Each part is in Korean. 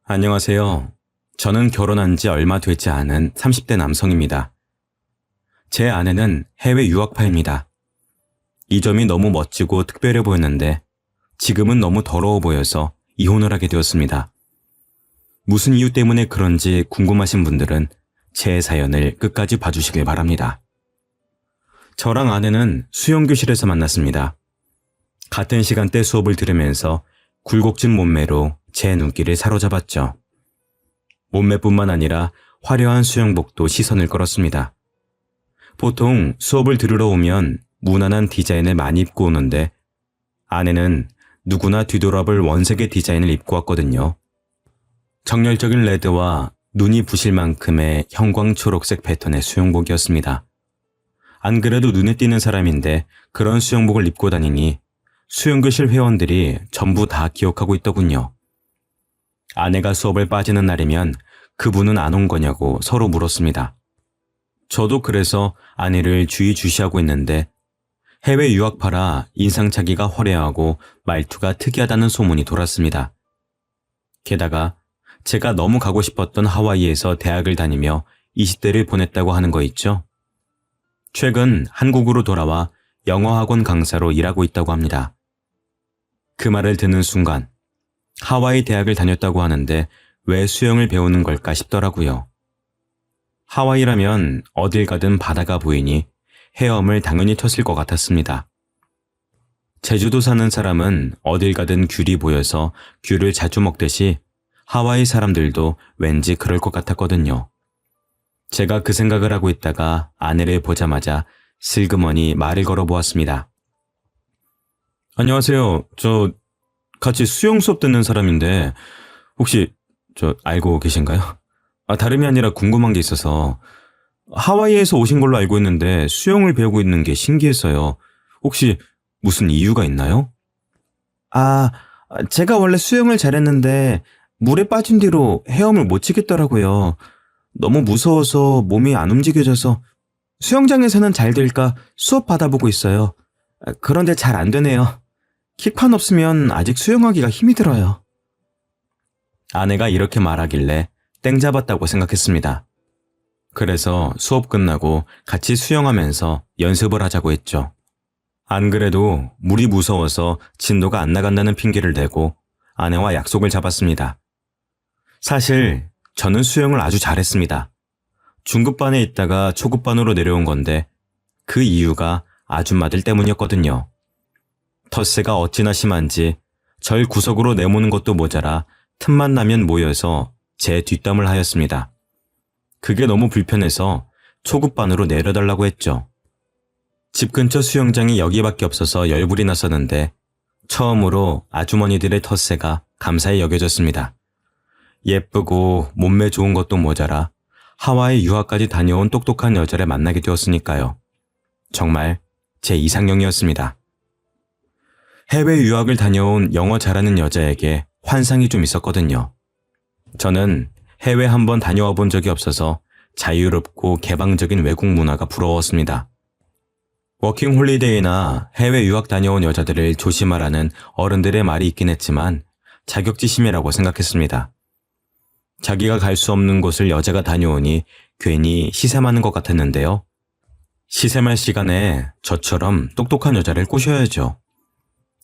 안녕하세요. 저는 결혼한 지 얼마 되지 않은 30대 남성입니다. 제 아내는 해외 유학파입니다. 이 점이 너무 멋지고 특별해 보였는데 지금은 너무 더러워 보여서 이혼을 하게 되었습니다. 무슨 이유 때문에 그런지 궁금하신 분들은 제 사연을 끝까지 봐주시길 바랍니다. 저랑 아내는 수영교실에서 만났습니다. 같은 시간대 수업을 들으면서 굴곡진 몸매로 제 눈길을 사로잡았죠. 몸매뿐만 아니라 화려한 수영복도 시선을 끌었습니다. 보통 수업을 들으러 오면 무난한 디자인을 많이 입고 오는데 아내는 누구나 뒤돌아볼 원색의 디자인을 입고 왔거든요. 정열적인 레드와 눈이 부실 만큼의 형광 초록색 패턴의 수영복이었습니다. 안 그래도 눈에 띄는 사람인데 그런 수영복을 입고 다니니 수영교실 회원들이 전부 다 기억하고 있더군요. 아내가 수업을 빠지는 날이면 그분은 안 온 거냐고 서로 물었습니다. 저도 그래서 아내를 주의주시하고 있는데 해외 유학파라 인상착의가 화려하고 말투가 특이하다는 소문이 돌았습니다. 게다가 제가 너무 가고 싶었던 하와이에서 대학을 다니며 20대를 보냈다고 하는 거 있죠? 최근 한국으로 돌아와 영어학원 강사로 일하고 있다고 합니다. 그 말을 듣는 순간 하와이 대학을 다녔다고 하는데 왜 수영을 배우는 걸까 싶더라고요. 하와이라면 어딜 가든 바다가 보이니 헤엄을 당연히 쳤을 것 같았습니다. 제주도 사는 사람은 어딜 가든 귤이 보여서 귤을 자주 먹듯이 하와이 사람들도 왠지 그럴 것 같았거든요. 제가 그 생각을 하고 있다가 아내를 보자마자 슬그머니 말을 걸어보았습니다. 안녕하세요. 저 같이 수영 수업 듣는 사람인데 혹시 저 알고 계신가요? 다름이 아니라 궁금한 게 있어서 하와이에서 오신 걸로 알고 있는데 수영을 배우고 있는 게 신기해서요. 혹시 무슨 이유가 있나요? 아, 제가 원래 수영을 잘했는데 물에 빠진 뒤로 헤엄을 못 치겠더라고요. 너무 무서워서 몸이 안 움직여져서 수영장에서는 잘 될까 수업 받아보고 있어요. 그런데 잘 안 되네요. 킥판 없으면 아직 수영하기가 힘이 들어요. 아내가 이렇게 말하길래 땡 잡았다고 생각했습니다. 그래서 수업 끝나고 같이 수영하면서 연습을 하자고 했죠. 안 그래도 물이 무서워서 진도가 안 나간다는 핑계를 대고 아내와 약속을 잡았습니다. 사실 저는 수영을 아주 잘했습니다. 중급반에 있다가 초급반으로 내려온 건데 그 이유가 아줌마들 때문이었거든요. 텃세가 어찌나 심한지 절 구석으로 내모는 것도 모자라 틈만 나면 모여서 제 뒷담을 하였습니다. 그게 너무 불편해서 초급반으로 내려달라고 했죠. 집 근처 수영장이 여기밖에 없어서 열불이 났었는데 처음으로 아주머니들의 텃세가 감사히 여겨졌습니다. 예쁘고 몸매 좋은 것도 모자라 하와이 유학까지 다녀온 똑똑한 여자를 만나게 되었으니까요. 정말 제 이상형이었습니다. 해외 유학을 다녀온 영어 잘하는 여자에게 환상이 좀 있었거든요. 저는 해외 한번 다녀와 본 적이 없어서 자유롭고 개방적인 외국 문화가 부러웠습니다. 워킹 홀리데이나 해외 유학 다녀온 여자들을 조심하라는 어른들의 말이 있긴 했지만 자격지심이라고 생각했습니다. 자기가 갈 수 없는 곳을 여자가 다녀오니 괜히 시샘하는 것 같았는데요. 시샘할 시간에 저처럼 똑똑한 여자를 꼬셔야죠.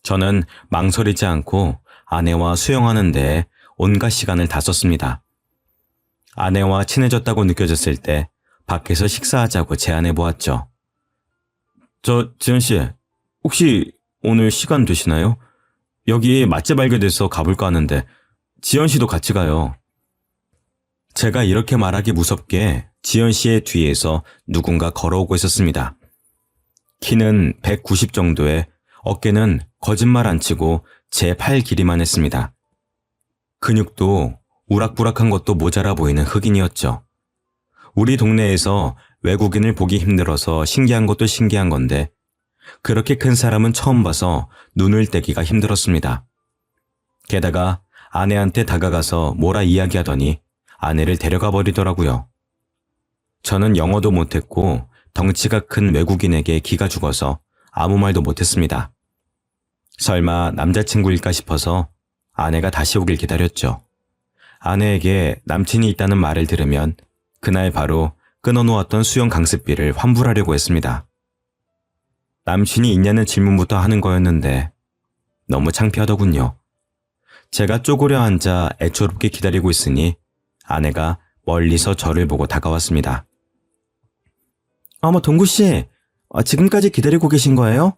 저는 망설이지 않고 아내와 수영하는 데에 온갖 시간을 다 썼습니다. 아내와 친해졌다고 느껴졌을 때 밖에서 식사하자고 제안해 보았죠. 지연씨, 혹시 오늘 시간 되시나요? 여기 맛집 알게 돼서 가볼까 하는데 지연씨도 같이 가요. 제가 이렇게 말하기 무섭게 지연씨의 뒤에서 누군가 걸어오고 있었습니다. 키는 190 정도에 어깨는 거짓말 안 치고 제 팔 길이만 했습니다. 근육도 우락부락한 것도 모자라 보이는 흑인이었죠. 우리 동네에서 외국인을 보기 힘들어서 신기한 것도 신기한 건데 그렇게 큰 사람은 처음 봐서 눈을 떼기가 힘들었습니다. 게다가 아내한테 다가가서 뭐라 이야기하더니 아내를 데려가 버리더라고요. 저는 영어도 못했고 덩치가 큰 외국인에게 기가 죽어서 아무 말도 못했습니다. 설마 남자친구일까 싶어서 아내가 다시 오길 기다렸죠. 아내에게 남친이 있다는 말을 들으면 그날 바로 끊어놓았던 수영 강습비를 환불하려고 했습니다. 남친이 있냐는 질문부터 하는 거였는데 너무 창피하더군요. 제가 쪼그려 앉아 애초롭게 기다리고 있으니 아내가 멀리서 저를 보고 다가왔습니다. 어머, 동구씨, 지금까지 기다리고 계신 거예요?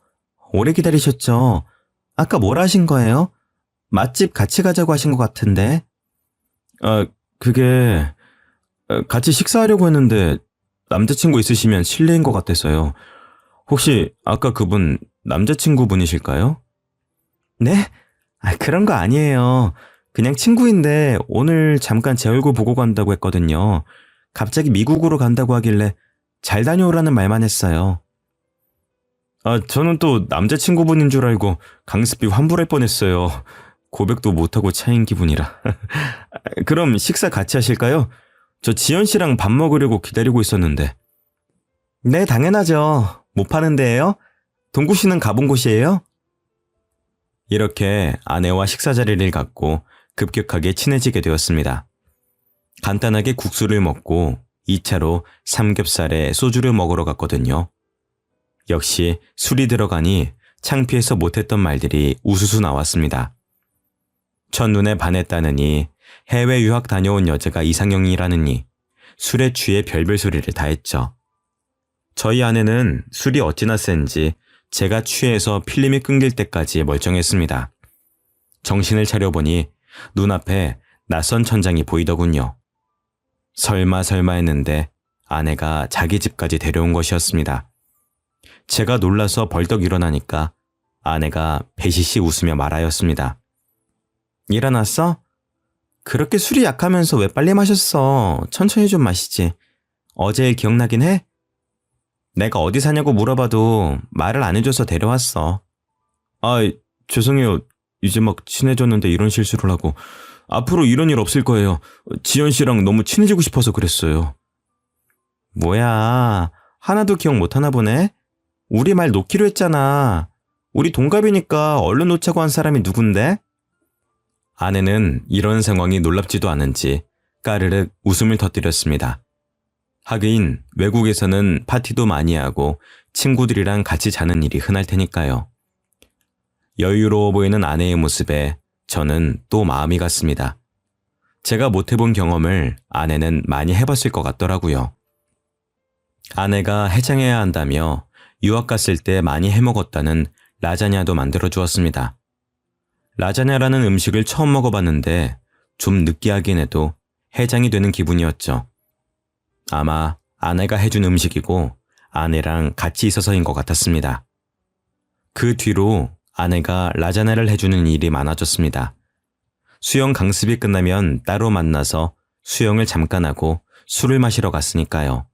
오래 기다리셨죠? 아까 뭐라 하신 거예요? 맛집 같이 가자고 하신 것 같은데. 그게 같이 식사하려고 했는데 남자친구 있으시면 실례인 것 같아서요. 혹시 아까 그분 남자친구분이실까요? 네? 그런 거 아니에요. 그냥 친구인데 오늘 잠깐 제 얼굴 보고 간다고 했거든요. 갑자기 미국으로 간다고 하길래 잘 다녀오라는 말만 했어요. 저는 또 남자친구분인 줄 알고 강습비 환불할 뻔했어요. 고백도 못하고 차인 기분이라. 그럼 식사 같이 하실까요? 저 지연 씨랑 밥 먹으려고 기다리고 있었는데. 네, 당연하죠. 못 파는 데예요? 동구 씨는 가본 곳이에요? 이렇게 아내와 식사 자리를 갖고 급격하게 친해지게 되었습니다. 간단하게 국수를 먹고 2차로 삼겹살에 소주를 먹으러 갔거든요. 역시 술이 들어가니 창피해서 못했던 말들이 우수수 나왔습니다. 첫눈에 반했다느니, 해외 유학 다녀온 여자가 이상형이라느니 술에 취해 별별 소리를 다 했죠. 저희 아내는 술이 어찌나 센지 제가 취해서 필름이 끊길 때까지 멀쩡했습니다. 정신을 차려보니 눈앞에 낯선 천장이 보이더군요. 설마 했는데 아내가 자기 집까지 데려온 것이었습니다. 제가 놀라서 벌떡 일어나니까 아내가 배시시 웃으며 말하였습니다. 일어났어? 그렇게 술이 약하면서 왜 빨리 마셨어? 천천히 좀 마시지. 어제 일 기억나긴 해? 내가 어디 사냐고 물어봐도 말을 안 해줘서 데려왔어. 죄송해요. 이제 막 친해졌는데 이런 실수를 하고. 앞으로 이런 일 없을 거예요. 지연 씨랑 너무 친해지고 싶어서 그랬어요. 뭐야, 하나도 기억 못하나 보네? 우리 말 놓기로 했잖아. 우리 동갑이니까 얼른 놓자고 한 사람이 누군데? 아내는 이런 상황이 놀랍지도 않은지 까르륵 웃음을 터뜨렸습니다. 하긴 외국에서는 파티도 많이 하고 친구들이랑 같이 자는 일이 흔할 테니까요. 여유로워 보이는 아내의 모습에 저는 또 마음이 갔습니다. 제가 못 해본 경험을 아내는 많이 해봤을 것 같더라고요. 아내가 해장해야 한다며 유학 갔을 때 많이 해먹었다는 라자냐도 만들어 주었습니다. 라자냐라는 음식을 처음 먹어봤는데 좀 느끼하긴 해도 해장이 되는 기분이었죠. 아마 아내가 해준 음식이고 아내랑 같이 있어서인 것 같았습니다. 그 뒤로 아내가 라자냐를 해주는 일이 많아졌습니다. 수영 강습이 끝나면 따로 만나서 수영을 잠깐 하고 술을 마시러 갔으니까요.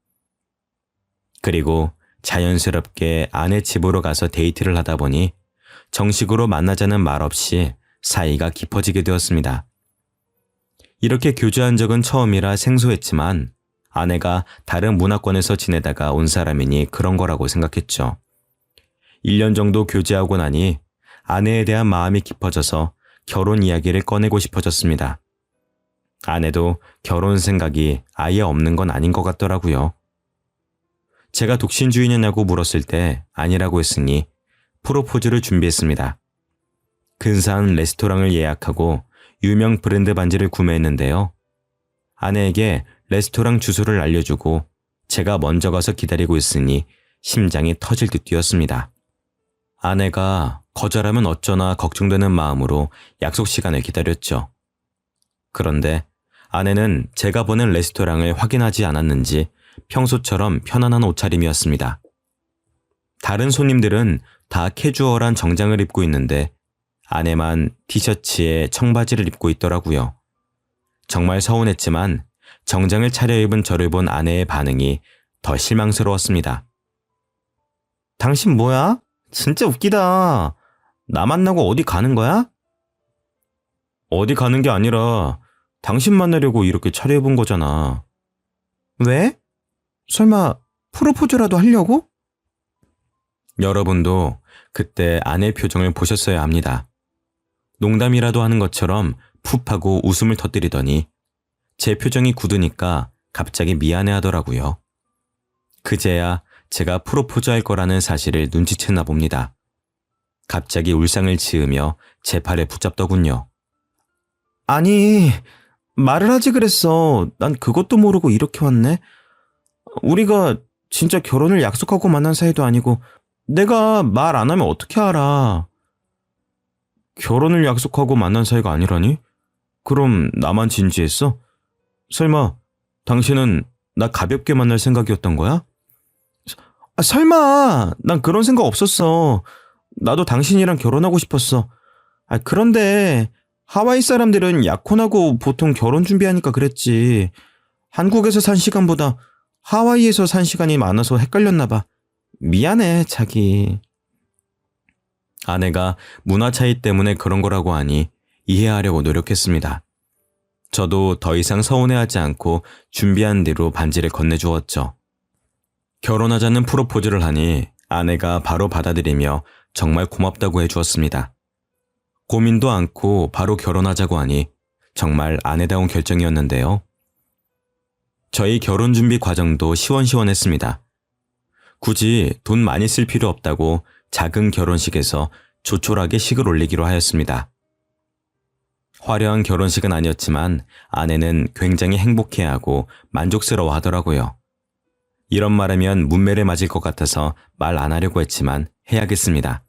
그리고 자연스럽게 아내 집으로 가서 데이트를 하다 보니 정식으로 만나자는 말 없이 사이가 깊어지게 되었습니다. 이렇게 교제한 적은 처음이라 생소했지만 아내가 다른 문화권에서 지내다가 온 사람이니 그런 거라고 생각했죠. 1년 정도 교제하고 나니 아내에 대한 마음이 깊어져서 결혼 이야기를 꺼내고 싶어졌습니다. 아내도 결혼 생각이 아예 없는 건 아닌 것 같더라고요. 제가 독신주의냐고 물었을 때 아니라고 했으니 프로포즈를 준비했습니다. 근사한 레스토랑을 예약하고 유명 브랜드 반지를 구매했는데요. 아내에게 레스토랑 주소를 알려주고 제가 먼저 가서 기다리고 있으니 심장이 터질 듯 뛰었습니다. 아내가 거절하면 어쩌나 걱정되는 마음으로 약속 시간을 기다렸죠. 그런데 아내는 제가 보낸 레스토랑을 확인하지 않았는지 평소처럼 편안한 옷차림이었습니다. 다른 손님들은 다 캐주얼한 정장을 입고 있는데 아내만 티셔츠에 청바지를 입고 있더라고요. 정말 서운했지만 정장을 차려입은 저를 본 아내의 반응이 더 실망스러웠습니다. 당신 뭐야? 진짜 웃기다. 나 만나고 어디 가는 거야? 어디 가는 게 아니라 당신 만나려고 이렇게 차려입은 거잖아. 왜? 설마 프로포즈라도 하려고? 여러분도 그때 아내 표정을 보셨어야 합니다. 농담이라도 하는 것처럼 푹 하고 웃음을 터뜨리더니 제 표정이 굳으니까 갑자기 미안해 하더라고요. 그제야 제가 프로포즈할 거라는 사실을 눈치챘나 봅니다. 갑자기 울상을 지으며 제 팔에 붙잡더군요. 아니, 말을 하지 그랬어. 난 그것도 모르고 이렇게 왔네. 우리가 진짜 결혼을 약속하고 만난 사이도 아니고 내가 말 안 하면 어떻게 알아. 결혼을 약속하고 만난 사이가 아니라니? 그럼 나만 진지했어? 설마 당신은 나 가볍게 만날 생각이었던 거야? 설마 난 그런 생각 없었어. 나도 당신이랑 결혼하고 싶었어. 그런데 하와이 사람들은 약혼하고 보통 결혼 준비하니까 그랬지. 한국에서 산 시간보다 하와이에서 산 시간이 많아서 헷갈렸나 봐. 미안해, 자기. 아내가 문화 차이 때문에 그런 거라고 하니 이해하려고 노력했습니다. 저도 더 이상 서운해하지 않고 준비한 대로 반지를 건네주었죠. 결혼하자는 프로포즈를 하니 아내가 바로 받아들이며 정말 고맙다고 해주었습니다. 고민도 않고 바로 결혼하자고 하니 정말 아내다운 결정이었는데요. 저희 결혼 준비 과정도 시원시원했습니다. 굳이 돈 많이 쓸 필요 없다고 작은 결혼식에서 조촐하게 식을 올리기로 하였습니다. 화려한 결혼식은 아니었지만 아내는 굉장히 행복해하고 만족스러워 하더라고요. 이런 말하면 문매를 맞을 것 같아서 말 안 하려고 했지만 해야겠습니다.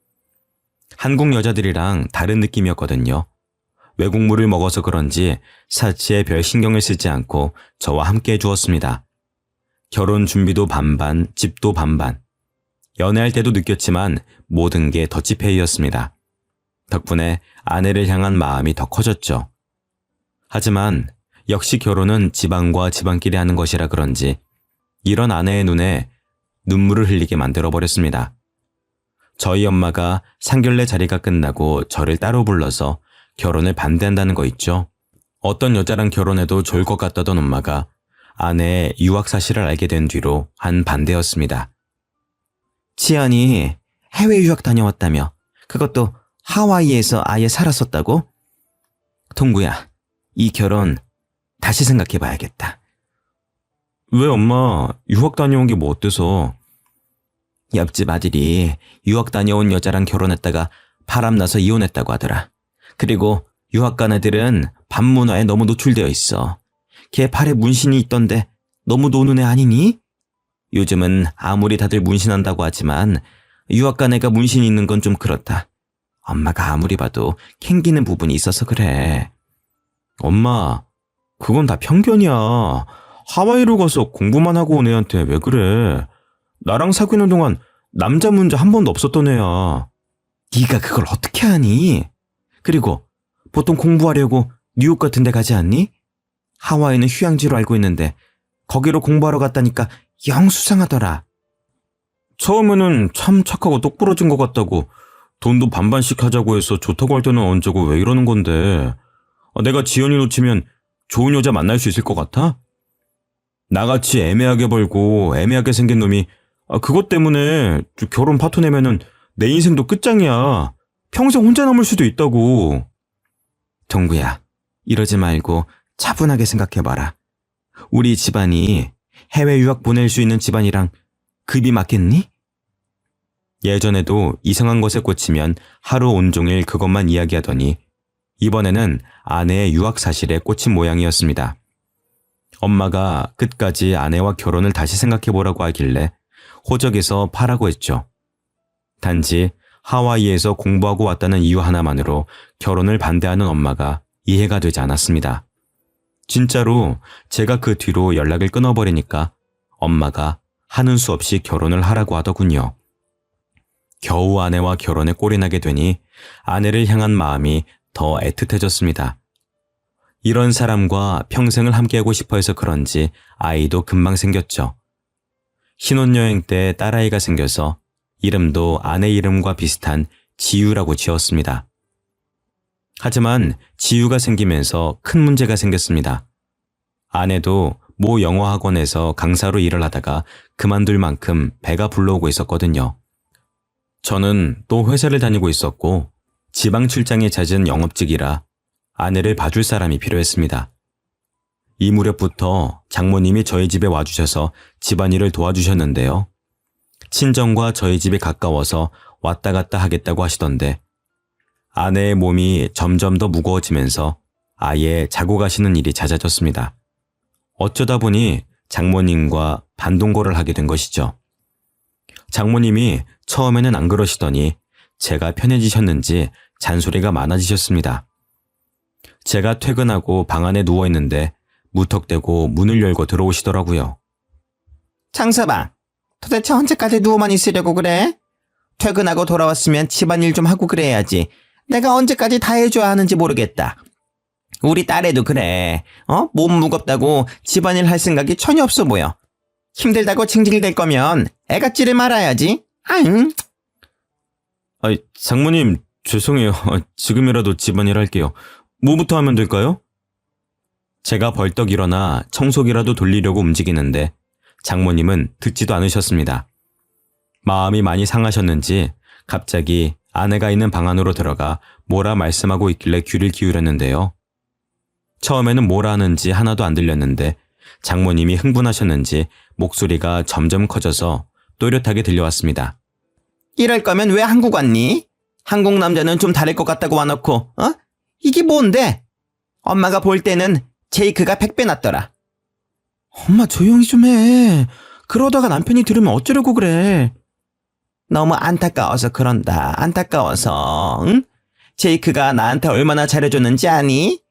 한국 여자들이랑 다른 느낌이었거든요. 외국물을 먹어서 그런지 사치에 별 신경을 쓰지 않고 저와 함께 해주었습니다. 결혼 준비도 반반, 집도 반반. 연애할 때도 느꼈지만 모든 게 더치페이였습니다. 덕분에 아내를 향한 마음이 더 커졌죠. 하지만 역시 결혼은 집안과 집안끼리 하는 것이라 그런지 이런 아내의 눈에 눈물을 흘리게 만들어버렸습니다. 저희 엄마가 상견례 자리가 끝나고 저를 따로 불러서 결혼을 반대한다는 거 있죠. 어떤 여자랑 결혼해도 좋을 것 같다던 엄마가 아내의 유학 사실을 알게 된 뒤로 한 반대였습니다. 지연이 해외 유학 다녀왔다며? 그것도 하와이에서 아예 살았었다고? 동구야, 이 결혼 다시 생각해봐야겠다. 왜 엄마, 유학 다녀온 게 뭐 어때서? 옆집 아들이 유학 다녀온 여자랑 결혼했다가 바람나서 이혼했다고 하더라. 그리고 유학 간 애들은 반문화에 너무 노출되어 있어. 걔 팔에 문신이 있던데 너무 노는 애 아니니? 요즘은 아무리 다들 문신한다고 하지만 유학 간 애가 문신이 있는 건 좀 그렇다. 엄마가 아무리 봐도 캥기는 부분이 있어서 그래. 엄마, 그건 다 편견이야. 하와이로 가서 공부만 하고 온 애한테 왜 그래? 나랑 사귀는 동안 남자 문제 한 번도 없었던 애야. 네가 그걸 어떻게 아니? 그리고 보통 공부하려고 뉴욕 같은 데 가지 않니? 하와이는 휴양지로 알고 있는데 거기로 공부하러 갔다니까 영 수상하더라. 처음에는 참 착하고 똑부러진 것 같다고 돈도 반반씩 하자고 해서 좋다고 할 때는 언제고 왜 이러는 건데. 내가 지연이 놓치면 좋은 여자 만날 수 있을 것 같아? 나같이 애매하게 벌고 애매하게 생긴 놈이 그것 때문에 결혼 파토 내면은 내 인생도 끝장이야. 평생 혼자 남을 수도 있다고. 동구야, 이러지 말고 차분하게 생각해봐라. 우리 집안이 해외 유학 보낼 수 있는 집안이랑 급이 맞겠니? 예전에도 이상한 것에 꽂히면 하루 온종일 그것만 이야기하더니 이번에는 아내의 유학 사실에 꽂힌 모양이었습니다. 엄마가 끝까지 아내와 결혼을 다시 생각해보라고 하길래 호적에서 파라고 했죠. 단지 하와이에서 공부하고 왔다는 이유 하나만으로 결혼을 반대하는 엄마가 이해가 되지 않았습니다. 진짜로 제가 그 뒤로 연락을 끊어버리니까 엄마가 하는 수 없이 결혼을 하라고 하더군요. 겨우 아내와 결혼에 꼴이 나게 되니 아내를 향한 마음이 더 애틋해졌습니다. 이런 사람과 평생을 함께하고 싶어 해서 그런지 아이도 금방 생겼죠. 신혼여행 때 딸아이가 생겨서 이름도 아내 이름과 비슷한 지유라고 지었습니다. 하지만 지유가 생기면서 큰 문제가 생겼습니다. 아내도 모 영어학원에서 강사로 일을 하다가 그만둘 만큼 배가 불러오고 있었거든요. 저는 또 회사를 다니고 있었고 지방 출장에 잦은 영업직이라 아내를 봐줄 사람이 필요했습니다. 이 무렵부터 장모님이 저희 집에 와주셔서 집안일을 도와주셨는데요. 친정과 저희 집이 가까워서 왔다 갔다 하겠다고 하시던데 아내의 몸이 점점 더 무거워지면서 아예 자고 가시는 일이 잦아졌습니다. 어쩌다 보니 장모님과 반동거를 하게 된 것이죠. 장모님이 처음에는 안 그러시더니 제가 편해지셨는지 잔소리가 많아지셨습니다. 제가 퇴근하고 방 안에 누워있는데 무턱대고 문을 열고 들어오시더라고요. 장서방, 도대체 언제까지 누워만 있으려고 그래? 퇴근하고 돌아왔으면 집안일 좀 하고 그래야지. 내가 언제까지 다 해줘야 하는지 모르겠다. 우리 딸애도 그래. 몸 무겁다고 집안일 할 생각이 전혀 없어 보여. 힘들다고 징징댈 거면 애가찌를 말아야지. 아잉. 장모님 죄송해요. 지금이라도 집안일 할게요. 뭐부터 하면 될까요? 제가 벌떡 일어나 청소기라도 돌리려고 움직이는데 장모님은 듣지도 않으셨습니다. 마음이 많이 상하셨는지 갑자기 아내가 있는 방 안으로 들어가 뭐라 말씀하고 있길래 귀를 기울였는데요. 처음에는 뭐라 하는지 하나도 안 들렸는데 장모님이 흥분하셨는지 목소리가 점점 커져서 또렷하게 들려왔습니다. 이럴 거면 왜 한국 왔니? 한국 남자는 좀 다를 것 같다고 와놓고, 이게 뭔데? 엄마가 볼 때는 제이크가 100배 낫더라. 엄마 조용히 좀 해. 그러다가 남편이 들으면 어쩌려고 그래. 너무 안타까워서 그런다. 안타까워서. 응? 제이크가 나한테 얼마나 잘해줬는지 아니?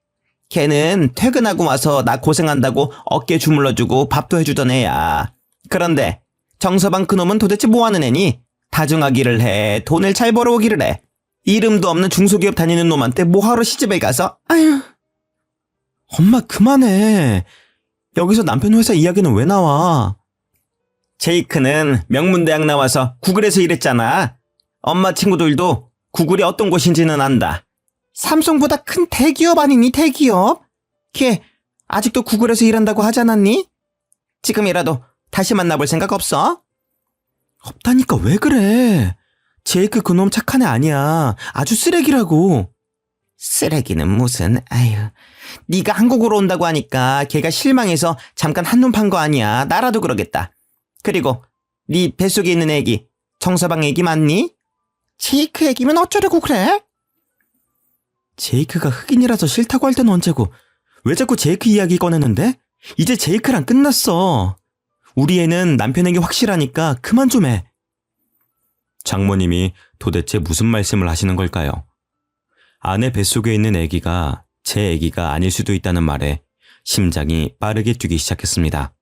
걔는 퇴근하고 와서 나 고생한다고 어깨 주물러주고 밥도 해주던 애야. 그런데 정서방 그놈은 도대체 뭐하는 애니? 다중하기를 해. 돈을 잘 벌어오기를 해. 이름도 없는 중소기업 다니는 놈한테 뭐하러 시집을 가서? 아휴. 엄마 그만해. 여기서 남편 회사 이야기는 왜 나와? 제이크는 명문대학 나와서 구글에서 일했잖아. 엄마 친구들도 구글이 어떤 곳인지는 안다. 삼성보다 큰 대기업 아니니 대기업? 걔 아직도 구글에서 일한다고 하지 않았니? 지금이라도 다시 만나볼 생각 없어? 없다니까 왜 그래? 제이크 그놈 착한 애 아니야. 아주 쓰레기라고. 쓰레기는 무슨, 아휴. 네가 한국으로 온다고 하니까 걔가 실망해서 잠깐 한눈 판 거 아니야. 나라도 그러겠다. 그리고 네 뱃속에 있는 애기, 정서방 애기 맞니? 제이크 애기면 어쩌려고 그래? 제이크가 흑인이라서 싫다고 할 때는 언제고 왜 자꾸 제이크 이야기 꺼내는데? 이제 제이크랑 끝났어. 우리 애는 남편에게 확실하니까 그만 좀 해. 장모님이 도대체 무슨 말씀을 하시는 걸까요? 아내 뱃속에 있는 아기가 제 아기가 아닐 수도 있다는 말에 심장이 빠르게 뛰기 시작했습니다.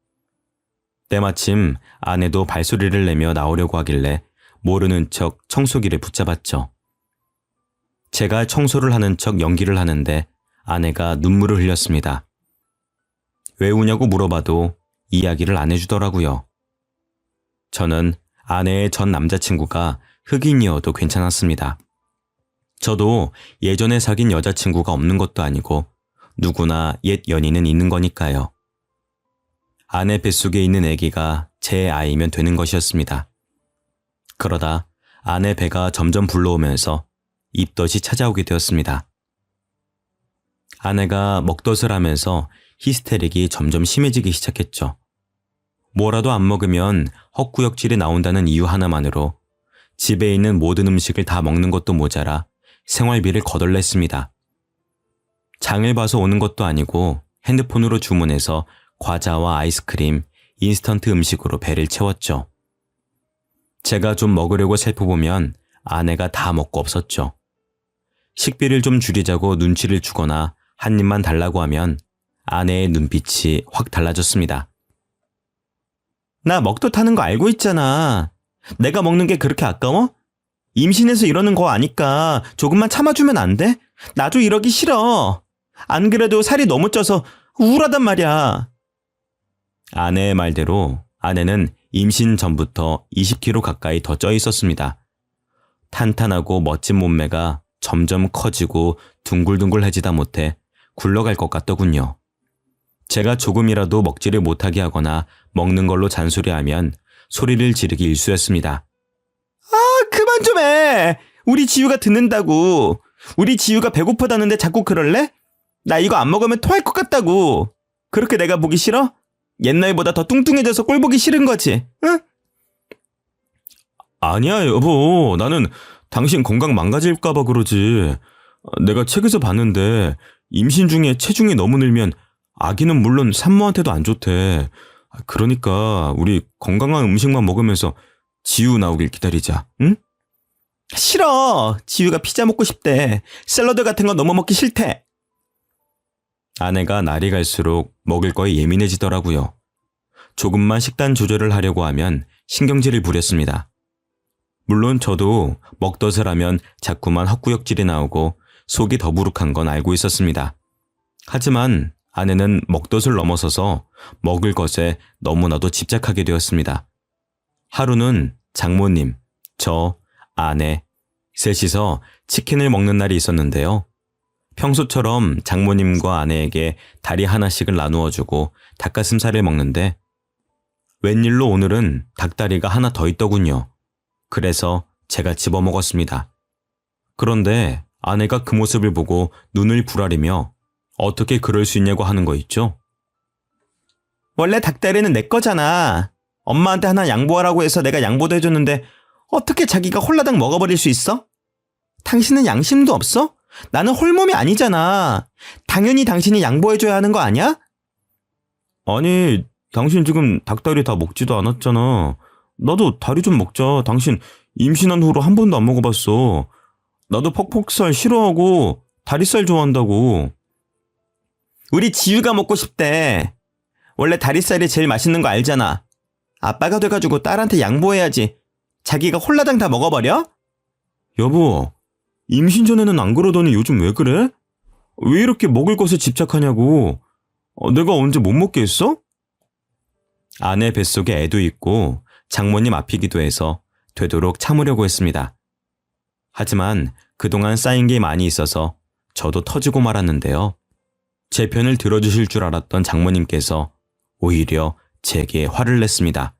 때마침 아내도 발소리를 내며 나오려고 하길래 모르는 척 청소기를 붙잡았죠. 제가 청소를 하는 척 연기를 하는데 아내가 눈물을 흘렸습니다. 왜 우냐고 물어봐도 이야기를 안 해주더라고요. 저는 아내의 전 남자친구가 흑인이어도 괜찮았습니다. 저도 예전에 사귄 여자친구가 없는 것도 아니고 누구나 옛 연인은 있는 거니까요. 아내 뱃속에 있는 아기가 제 아이면 되는 것이었습니다. 그러다 아내 배가 점점 불러오면서 입덧이 찾아오게 되었습니다. 아내가 먹덧을 하면서 히스테릭이 점점 심해지기 시작했죠. 뭐라도 안 먹으면 헛구역질이 나온다는 이유 하나만으로 집에 있는 모든 음식을 다 먹는 것도 모자라 생활비를 거덜냈습니다. 장을 봐서 오는 것도 아니고 핸드폰으로 주문해서 과자와 아이스크림, 인스턴트 음식으로 배를 채웠죠. 제가 좀 먹으려고 살펴보면 아내가 다 먹고 없었죠. 식비를 좀 줄이자고 눈치를 주거나 한 입만 달라고 하면 아내의 눈빛이 확 달라졌습니다. 나 먹덧 하는 거 알고 있잖아. 내가 먹는 게 그렇게 아까워? 임신해서 이러는 거 아니까 조금만 참아주면 안 돼? 나도 이러기 싫어. 안 그래도 살이 너무 쪄서 우울하단 말이야. 아내의 말대로 아내는 임신 전부터 20kg 가까이 더 쪄 있었습니다. 탄탄하고 멋진 몸매가 점점 커지고 둥글둥글해지다 못해 굴러갈 것 같더군요. 제가 조금이라도 먹지를 못하게 하거나 먹는 걸로 잔소리하면 소리를 지르기 일쑤였습니다. 그만 좀 해. 우리 지유가 듣는다고. 우리 지유가 배고프다는데 자꾸 그럴래? 나 이거 안 먹으면 토할 것 같다고. 그렇게 내가 보기 싫어? 옛날보다 더 뚱뚱해져서 꼴 보기 싫은 거지, 응? 아니야, 여보. 나는 당신 건강 망가질까봐 그러지. 내가 책에서 봤는데 임신 중에 체중이 너무 늘면 아기는 물론 산모한테도 안 좋대. 그러니까 우리 건강한 음식만 먹으면서 지우 나오길 기다리자, 응? 싫어. 지우가 피자 먹고 싶대. 샐러드 같은 거 너무 먹기 싫대. 아내가 날이 갈수록 먹을 거에 예민해지더라고요. 조금만 식단 조절을 하려고 하면 신경질을 부렸습니다. 물론 저도 먹덧을 하면 자꾸만 헛구역질이 나오고 속이 더부룩한 건 알고 있었습니다. 하지만 아내는 먹덧을 넘어서서 먹을 것에 너무나도 집착하게 되었습니다. 하루는 장모님, 저, 아내, 셋이서 치킨을 먹는 날이 있었는데요. 평소처럼 장모님과 아내에게 다리 하나씩을 나누어주고 닭가슴살을 먹는데 웬일로 오늘은 닭다리가 하나 더 있더군요. 그래서 제가 집어먹었습니다. 그런데 아내가 그 모습을 보고 눈을 부라리며 어떻게 그럴 수 있냐고 하는 거 있죠? 원래 닭다리는 내 거잖아. 엄마한테 하나 양보하라고 해서 내가 양보도 해줬는데 어떻게 자기가 홀라당 먹어버릴 수 있어? 당신은 양심도 없어? 나는 홀몸이 아니잖아. 당연히 당신이 양보해줘야 하는 거 아니야? 아니, 당신 지금 닭다리 다 먹지도 않았잖아. 나도 다리 좀 먹자. 당신 임신한 후로 한 번도 안 먹어봤어. 나도 퍽퍽살 싫어하고 다리살 좋아한다고. 우리 지유가 먹고 싶대. 원래 다리살이 제일 맛있는 거 알잖아. 아빠가 돼가지고 딸한테 양보해야지. 자기가 홀라당 다 먹어버려? 여보, 임신 전에는 안 그러더니 요즘 왜 그래? 왜 이렇게 먹을 것에 집착하냐고. 내가 언제 못 먹게 했어? 아내 뱃속에 애도 있고 장모님 앞이기도 해서 되도록 참으려고 했습니다. 하지만 그동안 쌓인 게 많이 있어서 저도 터지고 말았는데요. 제 편을 들어주실 줄 알았던 장모님께서 오히려 제게 화를 냈습니다.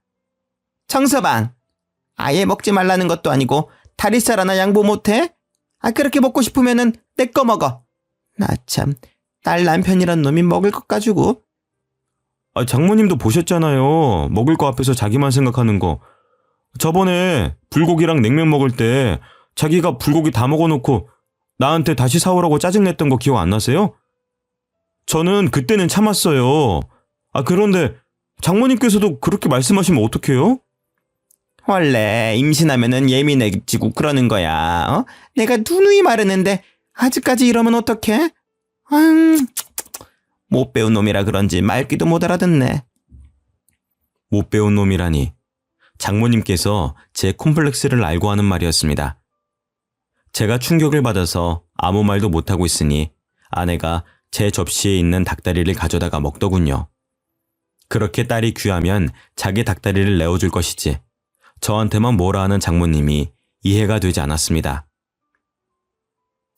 청서방, 아예 먹지 말라는 것도 아니고 다리살 하나 양보 못해? 그렇게 먹고 싶으면은 내 거 먹어. 나 참, 딸 남편이란 놈이 먹을 것 가지고. 장모님도 보셨잖아요. 먹을 거 앞에서 자기만 생각하는 거. 저번에 불고기랑 냉면 먹을 때 자기가 불고기 다 먹어놓고 나한테 다시 사오라고 짜증냈던 거 기억 안 나세요? 저는 그때는 참았어요. 그런데 장모님께서도 그렇게 말씀하시면 어떡해요? 원래 임신하면은 예민해지고 그러는 거야. 내가 누누이 말했는데 아직까지 이러면 어떡해? 못 배운 놈이라 그런지 말귀도 못 알아듣네. 못 배운 놈이라니. 장모님께서 제 콤플렉스를 알고 하는 말이었습니다. 제가 충격을 받아서 아무 말도 못하고 있으니 아내가 제 접시에 있는 닭다리를 가져다가 먹더군요. 그렇게 딸이 귀하면 자기 닭다리를 내어줄 것이지 저한테만 뭐라 하는 장모님이 이해가 되지 않았습니다.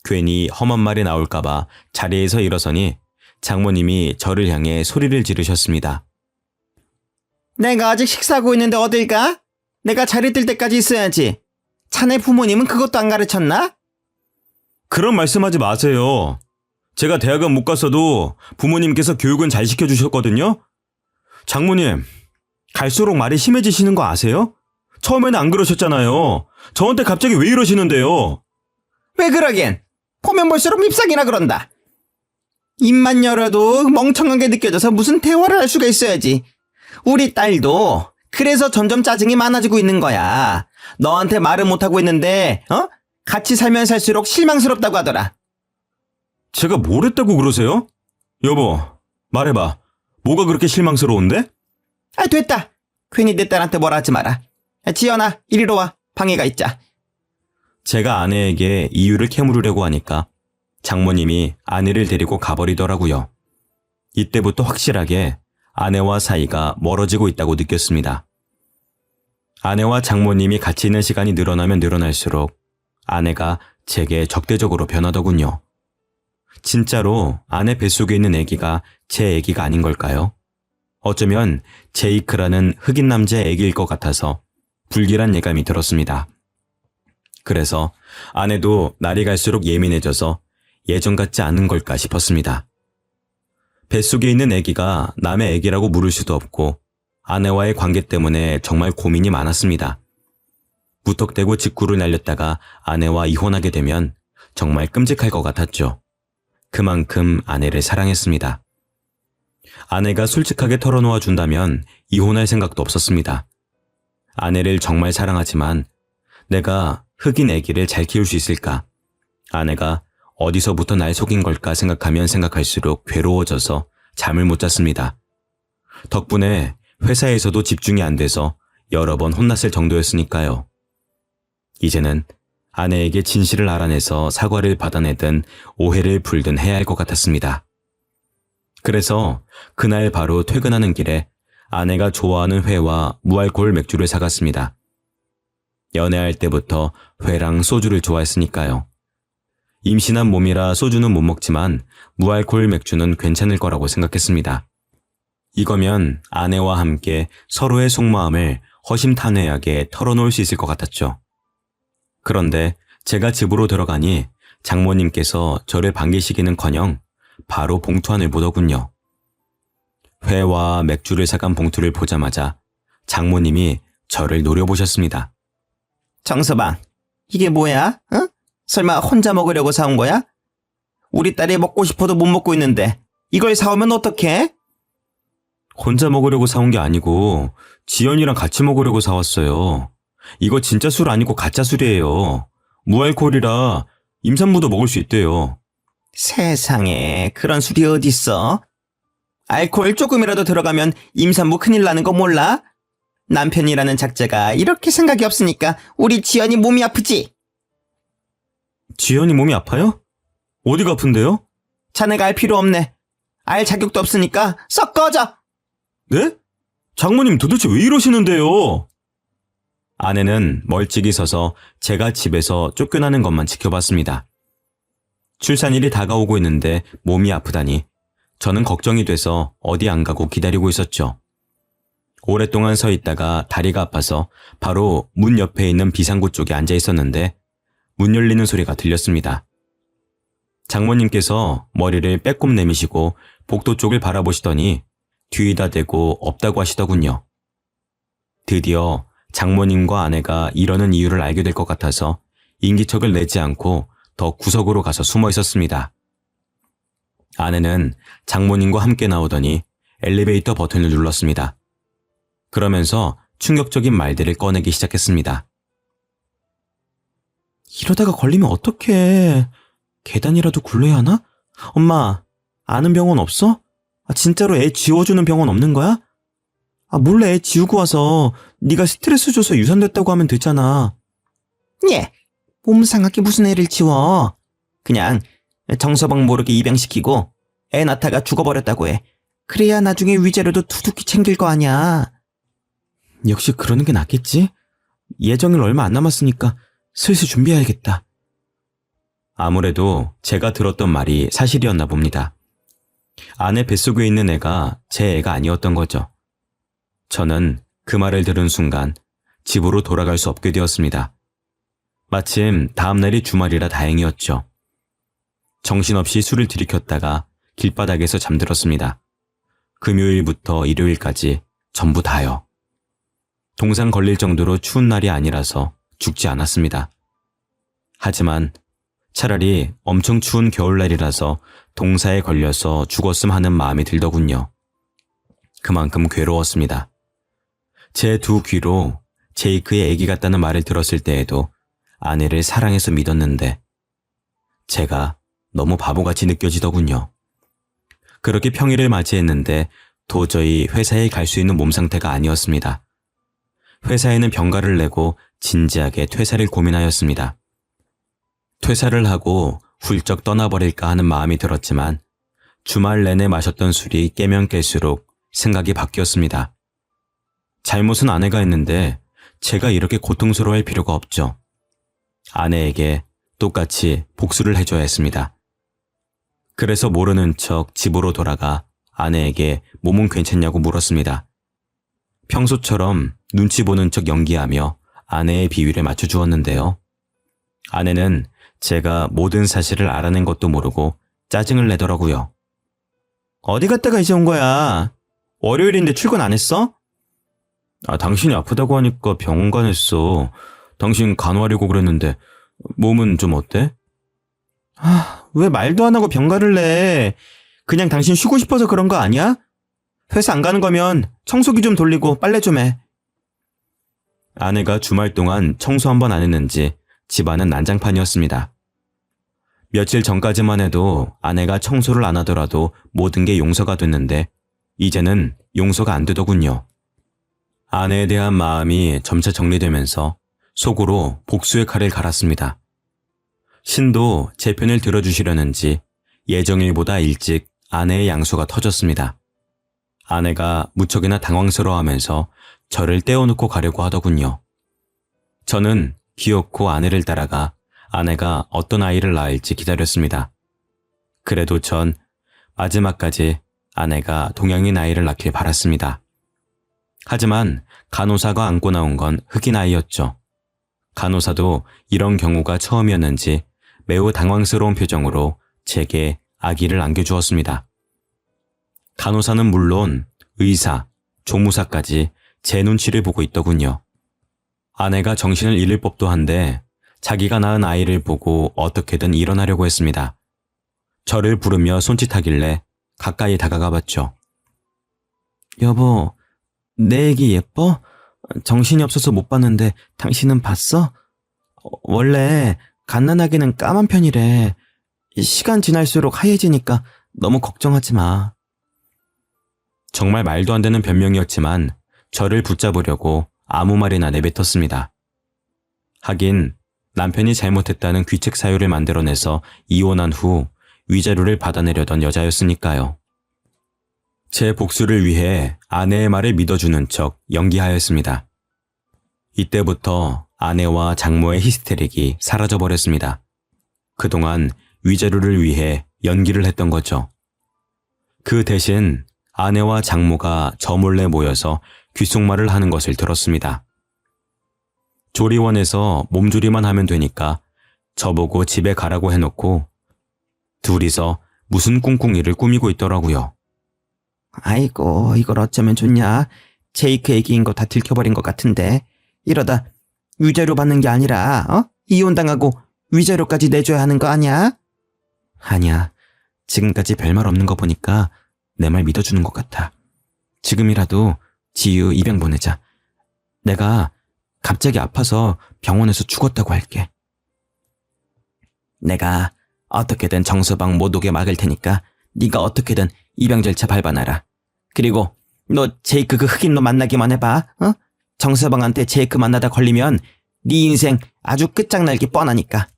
괜히 험한 말이 나올까봐 자리에서 일어서니 장모님이 저를 향해 소리를 지르셨습니다. 내가 아직 식사하고 있는데 어딜 가? 내가 자리 뜰 때까지 있어야지. 자네 부모님은 그것도 안 가르쳤나? 그런 말씀하지 마세요. 제가 대학은 못 갔어도 부모님께서 교육은 잘 시켜주셨거든요. 장모님, 갈수록 말이 심해지시는 거 아세요? 처음에는 안 그러셨잖아요. 저한테 갑자기 왜 이러시는데요? 왜 그러긴? 보면 볼수록 밉상이나 그런다. 입만 열어도 멍청하게 느껴져서 무슨 대화를 할 수가 있어야지. 우리 딸도 그래서 점점 짜증이 많아지고 있는 거야. 너한테 말은 못하고 있는데 같이 살면 살수록 실망스럽다고 하더라. 제가 뭘 했다고 그러세요? 여보, 말해봐. 뭐가 그렇게 실망스러운데? 됐다. 괜히 내 딸한테 뭐라 하지 마라. 지연아, 이리로 와. 방해가 있자. 제가 아내에게 이유를 캐물으려고 하니까 장모님이 아내를 데리고 가버리더라고요. 이때부터 확실하게 아내와 사이가 멀어지고 있다고 느꼈습니다. 아내와 장모님이 같이 있는 시간이 늘어나면 늘어날수록 아내가 제게 적대적으로 변하더군요. 진짜로 아내 뱃속에 있는 아기가 제 아기가 아닌 걸까요? 어쩌면 제이크라는 흑인 남자의 아기일 것 같아서 불길한 예감이 들었습니다. 그래서 아내도 날이 갈수록 예민해져서 예전 같지 않은 걸까 싶었습니다. 뱃속에 있는 아기가 남의 아기라고 물을 수도 없고 아내와의 관계 때문에 정말 고민이 많았습니다. 무턱대고 직구를 날렸다가 아내와 이혼하게 되면 정말 끔찍할 것 같았죠. 그만큼 아내를 사랑했습니다. 아내가 솔직하게 털어놓아 준다면 이혼할 생각도 없었습니다. 아내를 정말 사랑하지만 내가 흑인 아기를 잘 키울 수 있을까? 아내가 어디서부터 날 속인 걸까 생각하면 생각할수록 괴로워져서 잠을 못 잤습니다. 덕분에 회사에서도 집중이 안 돼서 여러 번 혼났을 정도였으니까요. 이제는 아내에게 진실을 알아내서 사과를 받아내든 오해를 풀든 해야 할 것 같았습니다. 그래서 그날 바로 퇴근하는 길에 아내가 좋아하는 회와 무알코올 맥주를 사갔습니다. 연애할 때부터 회랑 소주를 좋아했으니까요. 임신한 몸이라 소주는 못 먹지만 무알코올 맥주는 괜찮을 거라고 생각했습니다. 이거면 아내와 함께 서로의 속마음을 허심탄회하게 털어놓을 수 있을 것 같았죠. 그런데 제가 집으로 들어가니 장모님께서 저를 반기시기는커녕 바로 봉투 안을 보더군요. 회와 맥주를 사간 봉투를 보자마자 장모님이 저를 노려보셨습니다. 정서방, 이게 뭐야? 어? 설마 혼자 먹으려고 사온 거야? 우리 딸이 먹고 싶어도 못 먹고 있는데 이걸 사오면 어떡해? 혼자 먹으려고 사온 게 아니고 지연이랑 같이 먹으려고 사왔어요. 이거 진짜 술 아니고 가짜 술이에요. 무알코올이라 임산부도 먹을 수 있대요. 세상에, 그런 술이 어딨어? 알코올 조금이라도 들어가면 임산부 큰일 나는 거 몰라? 남편이라는 작자가 이렇게 생각이 없으니까 우리 지연이 몸이 아프지? 지연이 몸이 아파요? 어디가 아픈데요? 자네가 알 필요 없네. 알 자격도 없으니까 썩 꺼져! 네? 장모님 도대체 왜 이러시는데요? 아내는 멀찍이 서서 제가 집에서 쫓겨나는 것만 지켜봤습니다. 출산일이 다가오고 있는데 몸이 아프다니 저는 걱정이 돼서 어디 안 가고 기다리고 있었죠. 오랫동안 서 있다가 다리가 아파서 바로 문 옆에 있는 비상구 쪽에 앉아 있었는데 문 열리는 소리가 들렸습니다. 장모님께서 머리를 빼꼼 내미시고 복도 쪽을 바라보시더니 뒤에다 대고 없다고 하시더군요. 드디어 장모님과 아내가 이러는 이유를 알게 될 것 같아서 인기척을 내지 않고 더 구석으로 가서 숨어 있었습니다. 아내는 장모님과 함께 나오더니 엘리베이터 버튼을 눌렀습니다. 그러면서 충격적인 말들을 꺼내기 시작했습니다. 이러다가 걸리면 어떡해. 계단이라도 굴러야 하나? 엄마, 아는 병원 없어? 진짜로 애 지워주는 병원 없는 거야? 몰래 애 지우고 와서 네가 스트레스 줘서 유산됐다고 하면 되잖아. 예, 몸 상하게 무슨 애를 지워. 그냥 정서방 모르게 입양시키고 애 낳다가 죽어버렸다고 해. 그래야 나중에 위자료도 두둑히 챙길 거 아니야. 역시 그러는 게 낫겠지? 예정일 얼마 안 남았으니까 슬슬 준비해야겠다. 아무래도 제가 들었던 말이 사실이었나 봅니다. 아내 뱃속에 있는 애가 제 애가 아니었던 거죠. 저는 그 말을 들은 순간 집으로 돌아갈 수 없게 되었습니다. 마침 다음날이 주말이라 다행이었죠. 정신없이 술을 들이켰다가 길바닥에서 잠들었습니다. 금요일부터 일요일까지 전부 다요. 동상 걸릴 정도로 추운 날이 아니라서 죽지 않았습니다. 하지만 차라리 엄청 추운 겨울날이라서 동사에 걸려서 죽었음 하는 마음이 들더군요. 그만큼 괴로웠습니다. 제 두 귀로 제이크의 아기 같다는 말을 들었을 때에도 아내를 사랑해서 믿었는데 제가 너무 바보같이 느껴지더군요. 그렇게 평일을 맞이했는데 도저히 회사에 갈 수 있는 몸 상태가 아니었습니다. 회사에는 병가를 내고 진지하게 퇴사를 고민하였습니다. 퇴사를 하고 훌쩍 떠나버릴까 하는 마음이 들었지만 주말 내내 마셨던 술이 깨면 깰수록 생각이 바뀌었습니다. 잘못은 아내가 했는데 제가 이렇게 고통스러워할 필요가 없죠. 아내에게 똑같이 복수를 해줘야 했습니다. 그래서 모르는 척 집으로 돌아가 아내에게 몸은 괜찮냐고 물었습니다. 평소처럼 눈치 보는 척 연기하며 아내의 비위를 맞춰주었는데요. 아내는 제가 모든 사실을 알아낸 것도 모르고 짜증을 내더라고요. 어디 갔다가 이제 온 거야? 월요일인데 출근 안 했어? 당신이 아프다고 하니까 병원 가냈어. 당신 간호하려고 그랬는데 몸은 좀 어때? 왜 말도 안 하고 병가를 내? 그냥 당신 쉬고 싶어서 그런 거 아니야? 회사 안 가는 거면 청소기 좀 돌리고 빨래 좀 해. 아내가 주말 동안 청소 한 번 안 했는지 집안은 난장판이었습니다. 며칠 전까지만 해도 아내가 청소를 안 하더라도 모든 게 용서가 됐는데 이제는 용서가 안 되더군요. 아내에 대한 마음이 점차 정리되면서 속으로 복수의 칼을 갈았습니다. 신도 제 편을 들어주시려는지 예정일보다 일찍 아내의 양수가 터졌습니다. 아내가 무척이나 당황스러워하면서 저를 떼어놓고 가려고 하더군요. 저는 기어코 아내를 따라가 아내가 어떤 아이를 낳을지 기다렸습니다. 그래도 전 마지막까지 아내가 동양인 아이를 낳길 바랐습니다. 하지만 간호사가 안고 나온 건 흑인 아이였죠. 간호사도 이런 경우가 처음이었는지 매우 당황스러운 표정으로 제게 아기를 안겨주었습니다. 간호사는 물론 의사, 조무사까지 제 눈치를 보고 있더군요. 아내가 정신을 잃을 법도 한데 자기가 낳은 아이를 보고 어떻게든 일어나려고 했습니다. 저를 부르며 손짓하길래 가까이 다가가 봤죠. 여보, 내 애기 예뻐? 정신이 없어서 못 봤는데 당신은 봤어? 원래 갓난아기는 까만 편이래. 시간 지날수록 하얘지니까 너무 걱정하지 마. 정말 말도 안 되는 변명이었지만 저를 붙잡으려고 아무 말이나 내뱉었습니다. 하긴 남편이 잘못했다는 귀책 사유를 만들어내서 이혼한 후 위자료를 받아내려던 여자였으니까요. 제 복수를 위해 아내의 말을 믿어주는 척 연기하였습니다. 이때부터 아내와 장모의 히스테릭이 사라져버렸습니다. 그동안 위자료를 위해 연기를 했던 거죠. 그 대신 아내와 장모가 저 몰래 모여서 귓속말을 하는 것을 들었습니다. 조리원에서 몸조리만 하면 되니까 저보고 집에 가라고 해놓고 둘이서 무슨 꿍꿍이를 꾸미고 있더라고요. 아이고, 이걸 어쩌면 좋냐? 제이크 얘기인 거 다 들켜버린 것 같은데. 이러다 위자료 받는 게 아니라 이혼당하고 위자료까지 내줘야 하는 거 아니야? 아니야. 지금까지 별말 없는 거 보니까 내 말 믿어주는 것 같아. 지금이라도 지유 입양 보내자. 내가 갑자기 아파서 병원에서 죽었다고 할게. 내가 어떻게든 정서방 못 오게 막을 테니까 네가 어떻게든 입양 절차 밟아놔라. 그리고 너 제이크 그 흑인 놈 만나기만 해봐. 정서방한테 제이크 만나다 걸리면 네 인생 아주 끝장날기 뻔하니까.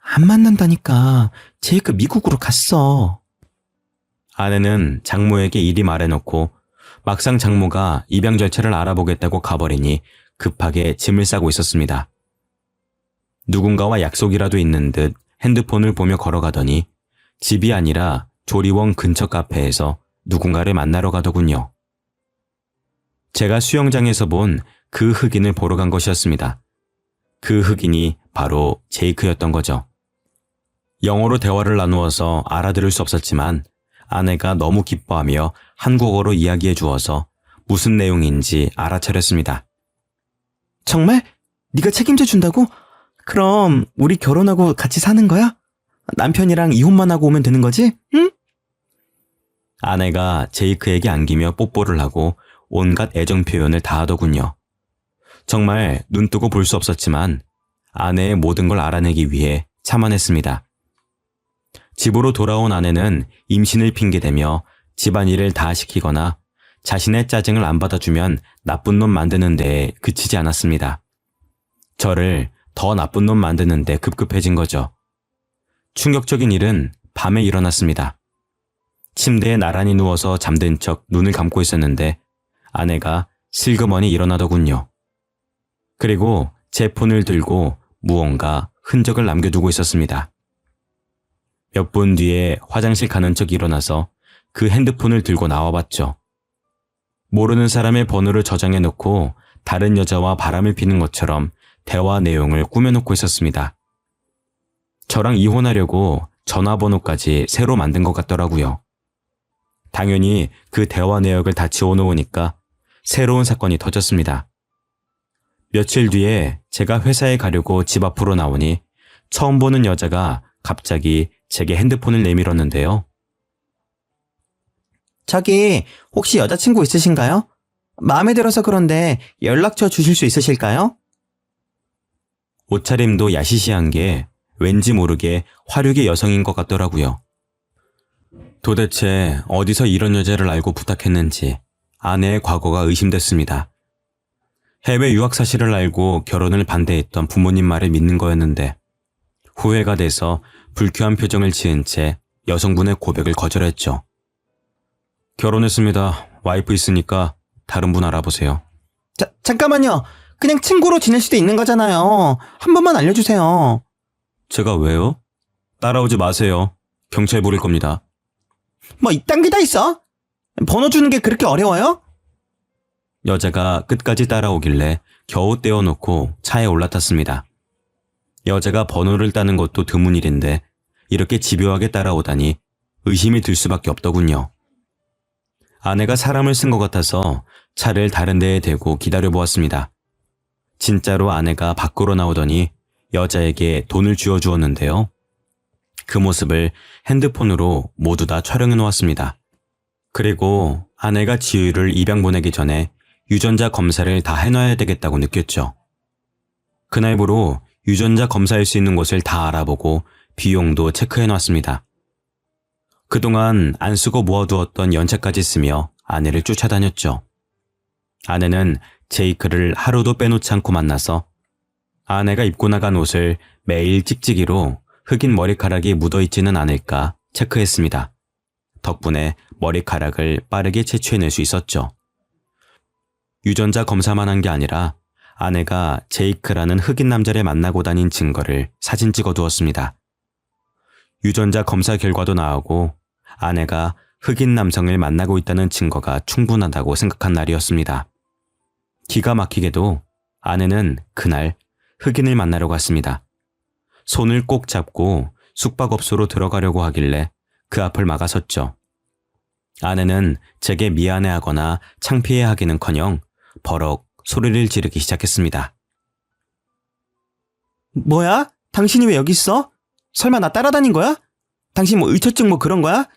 안 만난다니까. 제이크 미국으로 갔어. 아내는 장모에게 이리 말해놓고 막상 장모가 입양 절차를 알아보겠다고 가버리니 급하게 짐을 싸고 있었습니다. 누군가와 약속이라도 있는 듯 핸드폰을 보며 걸어가더니 집이 아니라 조리원 근처 카페에서 누군가를 만나러 가더군요. 제가 수영장에서 본 그 흑인을 보러 간 것이었습니다. 그 흑인이 바로 제이크였던 거죠. 영어로 대화를 나누어서 알아들을 수 없었지만 아내가 너무 기뻐하며 한국어로 이야기해 주어서 무슨 내용인지 알아차렸습니다. 정말? 네가 책임져 준다고? 그럼 우리 결혼하고 같이 사는 거야? 남편이랑 이혼만 하고 오면 되는 거지? 응? 아내가 제이크에게 안기며 뽀뽀를 하고 온갖 애정 표현을 다 하더군요. 정말 눈뜨고 볼 수 없었지만 아내의 모든 걸 알아내기 위해 참아냈습니다. 집으로 돌아온 아내는 임신을 핑계대며 집안일을 다 시키거나 자신의 짜증을 안 받아주면 나쁜 놈 만드는 데에 그치지 않았습니다. 저를 더 나쁜 놈 만드는 데 급급해진 거죠. 충격적인 일은 밤에 일어났습니다. 침대에 나란히 누워서 잠든 척 눈을 감고 있었는데 아내가 슬그머니 일어나더군요. 그리고 제 폰을 들고 무언가 흔적을 남겨두고 있었습니다. 몇 분 뒤에 화장실 가는 척 일어나서 그 핸드폰을 들고 나와봤죠. 모르는 사람의 번호를 저장해놓고 다른 여자와 바람을 피는 것처럼 대화 내용을 꾸며놓고 있었습니다. 저랑 이혼하려고 전화번호까지 새로 만든 것 같더라고요. 당연히 그 대화 내역을 다 지워놓으니까 새로운 사건이 터졌습니다. 며칠 뒤에 제가 회사에 가려고 집 앞으로 나오니 처음 보는 여자가 갑자기 제게 핸드폰을 내밀었는데요. 저기 혹시 여자친구 있으신가요? 마음에 들어서 그런데 연락처 주실 수 있으실까요? 옷차림도 야시시한 게 왠지 모르게 화류계 여성인 것 같더라고요. 도대체 어디서 이런 여자를 알고 부탁했는지 아내의 과거가 의심됐습니다. 해외 유학 사실을 알고 결혼을 반대했던 부모님 말을 믿는 거였는데 후회가 돼서 불쾌한 표정을 지은 채 여성분의 고백을 거절했죠. 결혼했습니다. 와이프 있으니까 다른 분 알아보세요. 잠깐만요. 그냥 친구로 지낼 수도 있는 거잖아요. 한 번만 알려주세요. 제가 왜요? 따라오지 마세요. 경찰 부를 겁니다. 뭐 이딴 게 다 있어? 번호 주는 게 그렇게 어려워요? 여자가 끝까지 따라오길래 겨우 떼어놓고 차에 올라탔습니다. 여자가 번호를 따는 것도 드문 일인데 이렇게 집요하게 따라오다니 의심이 들 수밖에 없더군요. 아내가 사람을 쓴 것 같아서 차를 다른 데에 대고 기다려보았습니다. 진짜로 아내가 밖으로 나오더니 여자에게 돈을 쥐어주었는데요. 그 모습을 핸드폰으로 모두 다 촬영해 놓았습니다. 그리고 아내가 지유를 입양 보내기 전에 유전자 검사를 다 해놔야 되겠다고 느꼈죠. 그날부로 유전자 검사할 수 있는 곳을 다 알아보고 비용도 체크해 놨습니다. 그동안 안 쓰고 모아두었던 연차까지 쓰며 아내를 쫓아다녔죠. 아내는 제이크를 하루도 빼놓지 않고 만나서 아내가 입고 나간 옷을 매일 찍찍이로 흑인 머리카락이 묻어있지는 않을까 체크했습니다. 덕분에 머리카락을 빠르게 채취해낼 수 있었죠. 유전자 검사만 한 게 아니라 아내가 제이크라는 흑인 남자를 만나고 다닌 증거를 사진 찍어 두었습니다. 유전자 검사 결과도 나오고 아내가 흑인 남성을 만나고 있다는 증거가 충분하다고 생각한 날이었습니다. 기가 막히게도 아내는 그날 흑인을 만나러 갔습니다. 손을 꼭 잡고 숙박업소로 들어가려고 하길래 그 앞을 막아섰죠. 아내는 제게 미안해하거나 창피해하기는커녕 버럭 소리를 지르기 시작했습니다. 뭐야? 당신이 왜 여기 있어? 설마 나 따라다닌 거야? 당신 뭐 의처증 뭐 그런 거야?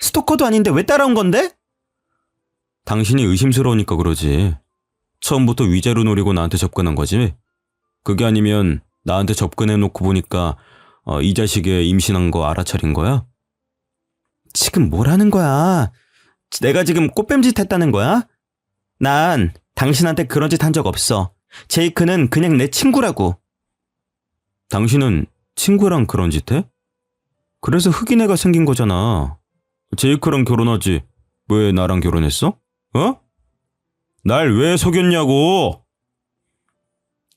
스토커도 아닌데 왜 따라온 건데? 당신이 의심스러우니까 그러지. 처음부터 위자료 노리고 나한테 접근한 거지? 그게 아니면 나한테 접근해놓고 보니까 이 자식의 임신한 거 알아차린 거야? 지금 뭐라는 거야? 내가 지금 꽃뱀짓 했다는 거야? 난 당신한테 그런 짓 한 적 없어. 제이크는 그냥 내 친구라고. 당신은 친구랑 그런 짓 해? 그래서 흑인 애가 생긴 거잖아. 제이크랑 결혼하지. 왜 나랑 결혼했어? 날 왜 속였냐고!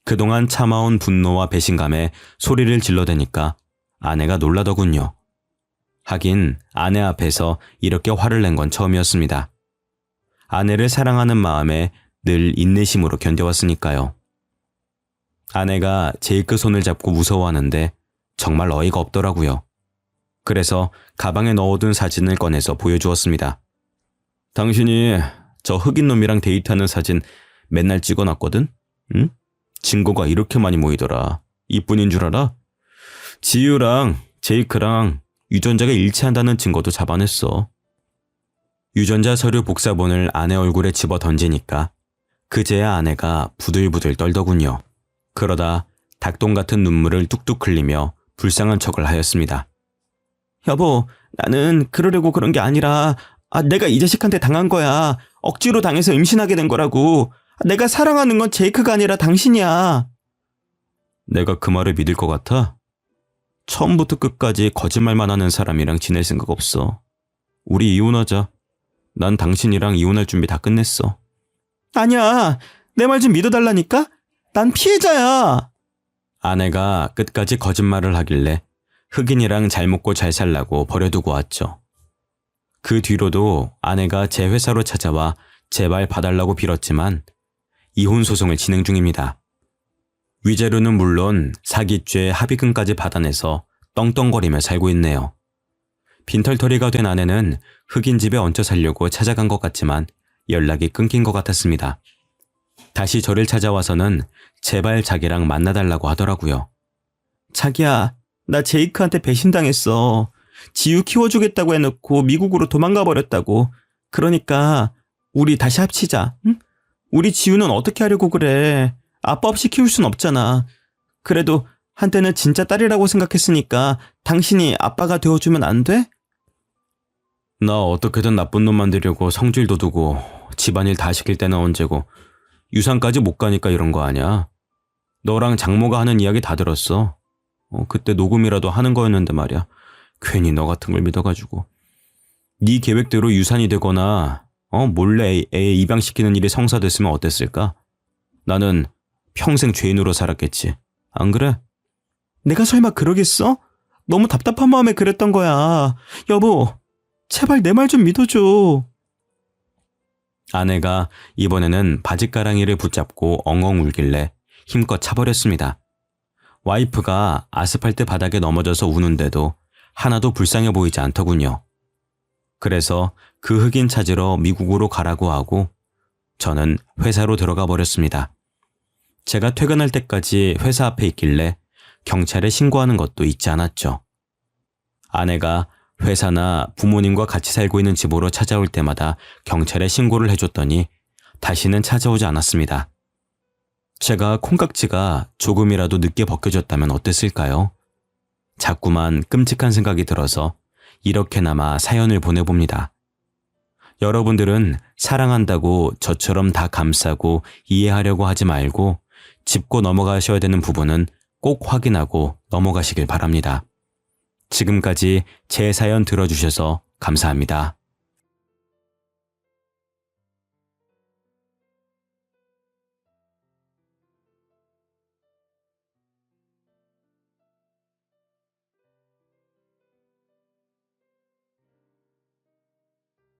그동안 참아온 분노와 배신감에 소리를 질러대니까 아내가 놀라더군요. 하긴 아내 앞에서 이렇게 화를 낸 건 처음이었습니다. 아내를 사랑하는 마음에 늘 인내심으로 견뎌왔으니까요. 아내가 제이크 손을 잡고 무서워하는데 정말 어이가 없더라고요. 그래서 가방에 넣어둔 사진을 꺼내서 보여주었습니다. 당신이 저 흑인 놈이랑 데이트하는 사진 맨날 찍어놨거든? 응? 증거가 이렇게 많이 모이더라. 이뿐인 줄 알아? 지유랑 제이크랑 유전자가 일치한다는 증거도 잡아냈어. 유전자 서류 복사본을 아내 얼굴에 집어 던지니까 그제야 아내가 부들부들 떨더군요. 그러다 닭똥 같은 눈물을 뚝뚝 흘리며 불쌍한 척을 하였습니다. 여보, 나는 그러려고 그런 게 아니라 내가 이 자식한테 당한 거야. 억지로 당해서 임신하게 된 거라고. 내가 사랑하는 건 제이크가 아니라 당신이야. 내가 그 말을 믿을 것 같아? 처음부터 끝까지 거짓말만 하는 사람이랑 지낼 생각 없어. 우리 이혼하자. 난 당신이랑 이혼할 준비 다 끝냈어. 아니야. 내 말 좀 믿어달라니까? 난 피해자야. 아내가 끝까지 거짓말을 하길래 흑인이랑 잘 먹고 잘 살라고 버려두고 왔죠. 그 뒤로도 아내가 제 회사로 찾아와 제발 봐달라고 빌었지만 이혼 소송을 진행 중입니다. 위자료는 물론 사기죄 합의금까지 받아내서 떵떵거리며 살고 있네요. 빈털터리가 된 아내는 흑인 집에 얹혀 살려고 찾아간 것 같지만 연락이 끊긴 것 같았습니다. 다시 저를 찾아와서는 제발 자기랑 만나달라고 하더라고요. 자기야, 나 제이크한테 배신당했어. 지우 키워주겠다고 해놓고 미국으로 도망가 버렸다고. 그러니까 우리 다시 합치자. 응? 우리 지우는 어떻게 하려고 그래. 아빠 없이 키울 순 없잖아. 그래도 한때는 진짜 딸이라고 생각했으니까 당신이 아빠가 되어주면 안 돼? 나 어떻게든 나쁜 놈 만들려고 성질도 두고 집안일 다 시킬 때는 언제고 유산까지 못 가니까 이런 거 아냐? 너랑 장모가 하는 이야기 다 들었어. 그때 녹음이라도 하는 거였는데 말이야. 괜히 너 같은 걸 믿어가지고. 네 계획대로 유산이 되거나 몰래 애 입양시키는 일이 성사됐으면 어땠을까? 나는 평생 죄인으로 살았겠지. 안 그래? 내가 설마 그러겠어? 너무 답답한 마음에 그랬던 거야. 여보, 제발 내 말 좀 믿어줘. 아내가 이번에는 바짓가랑이를 붙잡고 엉엉 울길래 힘껏 차버렸습니다. 와이프가 아스팔트 바닥에 넘어져서 우는데도 하나도 불쌍해 보이지 않더군요. 그래서 그 흑인 찾으러 미국으로 가라고 하고 저는 회사로 들어가 버렸습니다. 제가 퇴근할 때까지 회사 앞에 있길래 경찰에 신고하는 것도 잊지 않았죠. 아내가 회사나 부모님과 같이 살고 있는 집으로 찾아올 때마다 경찰에 신고를 해줬더니 다시는 찾아오지 않았습니다. 제가 콩깍지가 조금이라도 늦게 벗겨졌다면 어땠을까요? 자꾸만 끔찍한 생각이 들어서 이렇게나마 사연을 보내봅니다. 여러분들은 사랑한다고 저처럼 다 감싸고 이해하려고 하지 말고 짚고 넘어가셔야 되는 부분은 꼭 확인하고 넘어가시길 바랍니다. 지금까지 제 사연 들어주셔서 감사합니다.